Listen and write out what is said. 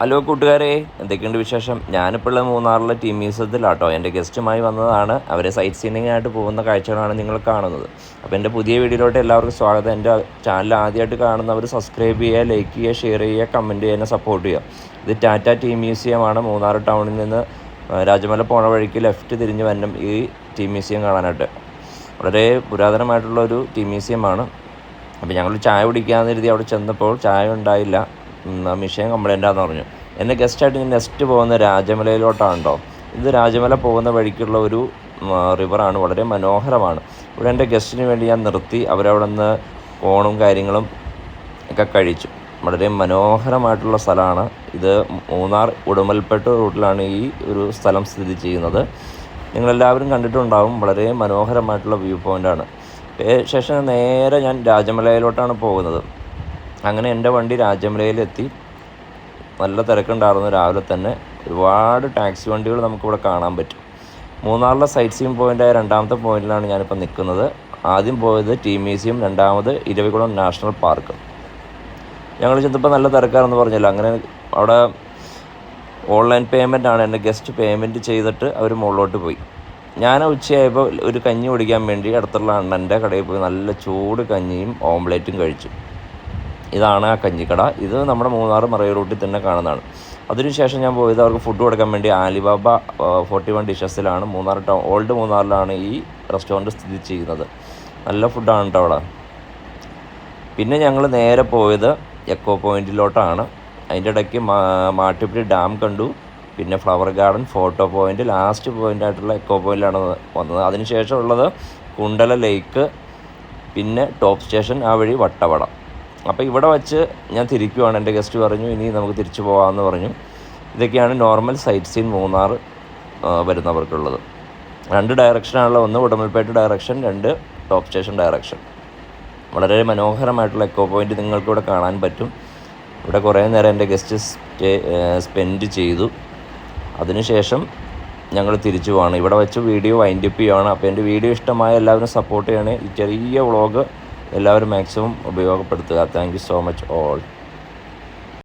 Hello കൂട്ടുകാരെ, എന്തൊക്കെയുണ്ട് വിശേഷം? ഞാനിപ്പോൾ ഉള്ള മൂന്നാറിലെ ടീം മ്യൂസിയത്തിലാട്ടോ. എൻ്റെ ഗസ്റ്റുമായി വന്നതാണ്. അവരെ സൈറ്റ് സീയിങ് ആയിട്ട് പോകുന്ന കാഴ്ചകളാണ് നിങ്ങൾ കാണുന്നത്. അപ്പോൾ എൻ്റെ പുതിയ വീഡിയോയിലോട്ട് എല്ലാവർക്കും സ്വാഗതം. എൻ്റെ ചാനൽ ആദ്യമായിട്ട് കാണുന്നവർ സബ്സ്ക്രൈബ് ചെയ്യുക, ലൈക്ക് ചെയ്യുക, ഷെയർ ചെയ്യുക, കമൻറ്റ് ചെയ്യുക, എന്നെ സപ്പോർട്ട് ചെയ്യുക. ഇത് ടാറ്റ ടീം മ്യൂസിയമാണ്. മൂന്നാർ ടൗണിൽ നിന്ന് രാജമല പോണ വഴിക്ക് ലെഫ്റ്റ് തിരിഞ്ഞ് വരണം ഈ ടീം മ്യൂസിയം കാണാനായിട്ട്. വളരെ പുരാതനമായിട്ടുള്ളൊരു ടീം മ്യൂസിയമാണ്. അപ്പോൾ ഞങ്ങൾ ചായ കുടിക്കാമെന്ന് കരുതി അവിടെ ചെന്നപ്പോൾ ചായ ഉണ്ടായില്ല, മിഷൻ കംപ്ലൈൻ്റാന്ന് പറഞ്ഞു. എന്നെ ഗസ്റ്റായിട്ട് ഞാൻ നെക്സ്റ്റ് പോകുന്ന രാജമലയിലോട്ടാണ് കേട്ടോ. ഇത് രാജമല പോകുന്ന വഴിക്കുള്ള ഒരു റിവറാണ്, വളരെ മനോഹരമാണ്. ഇവിടെ എൻ്റെ ഗസ്റ്റിന് വേണ്ടി ഞാൻ നിർത്തി. അവരവിടെ നിന്ന് ഫോണും കാര്യങ്ങളും ഒക്കെ കഴിച്ചു. വളരെ മനോഹരമായിട്ടുള്ള സ്ഥലമാണ് ഇത്. മൂന്നാർ ഉടുമൽപേട്ട് റൂട്ടിലാണ് ഈ ഒരു സ്ഥലം സ്ഥിതി ചെയ്യുന്നത്. നിങ്ങളെല്ലാവരും കണ്ടിട്ടുണ്ടാവും. വളരെ മനോഹരമായിട്ടുള്ള വ്യൂ പോയിൻ്റാണ്. ശേഷം നേരെ ഞാൻ രാജമലയിലോട്ടാണ് പോകുന്നത്. അങ്ങനെ എൻ്റെ വണ്ടി രാജമലയിലെത്തി. നല്ല തിരക്കുണ്ടായിരുന്നു രാവിലെ തന്നെ. ഒരുപാട് ടാക്സി വണ്ടികൾ നമുക്കിവിടെ കാണാൻ പറ്റും. മൂന്നാറിലെ സൈറ്റ് സീയിങ് പോയിൻ്റായ രണ്ടാമത്തെ പോയിന്റിലാണ് ഞാനിപ്പോൾ നിൽക്കുന്നത്. ആദ്യം പോയത് ടീം മ്യൂസിയം, രണ്ടാമത് ഇരവികുളം നാഷണൽ പാർക്ക്. ഞങ്ങൾ ചെന്നപ്പോൾ നല്ല തിരക്കാരെന്ന് പറഞ്ഞല്ലോ. അങ്ങനെ അവിടെ ഓൺലൈൻ പേയ്മെൻ്റ് ആണ്. എൻ്റെ ഗസ്റ്റ് പേയ്മെൻറ്റ് ചെയ്തിട്ട് അവർ മുകളിലോട്ട് പോയി. ഞാൻ ഉച്ചയായപ്പോൾ ഒരു കഞ്ഞി കുടിക്കാൻ വേണ്ടി അടുത്തുള്ള അണ്ണൻ്റെ കടയിൽ പോയി നല്ല ചൂട് കഞ്ഞിയും ഓംലേറ്റും കഴിച്ചു. ഇതാണ് ആ കഞ്ഞിക്കട. ഇത് നമ്മുടെ മൂന്നാർ മറയൂർ റൂട്ടിൽ തന്നെ കാണുന്നതാണ്. അതിനുശേഷം ഞാൻ പോയത് അവർക്ക് ഫുഡ് കൊടുക്കാൻ വേണ്ടി ആലിബാബ 41 ഡിഷസിലാണ്. മൂന്നാർ ഓൾഡ് മൂന്നാറിലാണ് ഈ റെസ്റ്റോറൻറ്റ് സ്ഥിതി ചെയ്യുന്നത്. നല്ല ഫുഡാണ് കേട്ടോ അവിടെ. പിന്നെ ഞങ്ങൾ നേരെ പോയത് എക്കോ പോയിൻറ്റിലോട്ടാണ്. അതിൻ്റെ ഇടയ്ക്ക് മാട്ടുപ്പെട്ടി ഡാം കണ്ടു. പിന്നെ flower garden, photo point, last പോയിൻ്റായിട്ടുള്ള എക്കോ പോയിൻ്റിലാണ് വന്നത്. അതിനുശേഷം ഉള്ളത് കുണ്ടല ലേക്ക്, പിന്നെ ടോപ്പ് സ്റ്റേഷൻ, ആ വഴി വട്ടവട. അപ്പോൾ ഇവിടെ വച്ച് ഞാൻ തിരിക്കുവാണ്. എൻ്റെ ഗസ്റ്റ് പറഞ്ഞു ഇനി നമുക്ക് തിരിച്ചു പോകാമെന്ന് പറഞ്ഞു. ഇതൊക്കെയാണ് നോർമൽ സൈറ്റ് സീയിങ് മൂന്നാർ വരുന്നവർക്കുള്ളത്. 2 ഡയറക്ഷനാണുള്ള. ഒന്ന് ഉടമൽപേട്ട് ഡയറക്ഷൻ, 2 ടോപ്പ് സ്റ്റേഷൻ ഡയറക്ഷൻ. വളരെ മനോഹരമായിട്ടുള്ള എക്കോ പോയിൻ്റ് നിങ്ങൾക്കിവിടെ കാണാൻ പറ്റും. ഇവിടെ കുറേ നേരം എൻ്റെ ഗസ്റ്റ് സ്പെൻഡ് ചെയ്തു. അതിനുശേഷം ഞങ്ങൾ തിരിച്ചു പോവാണ്. ഇവിടെ വെച്ച് വീഡിയോ വൈൻഡപ്പ് ചെയ്യുകയാണ്. അപ്പോൾ എൻ്റെ വീഡിയോ ഇഷ്ടമായ എല്ലാവരും സപ്പോർട്ട് ചെയ്യണേ. ഈ ചെറിയ വ്ളോഗ് എല്ലാവരും മാക്സിമം ഉപയോഗപ്പെടുത്തുക. Thank you so much all.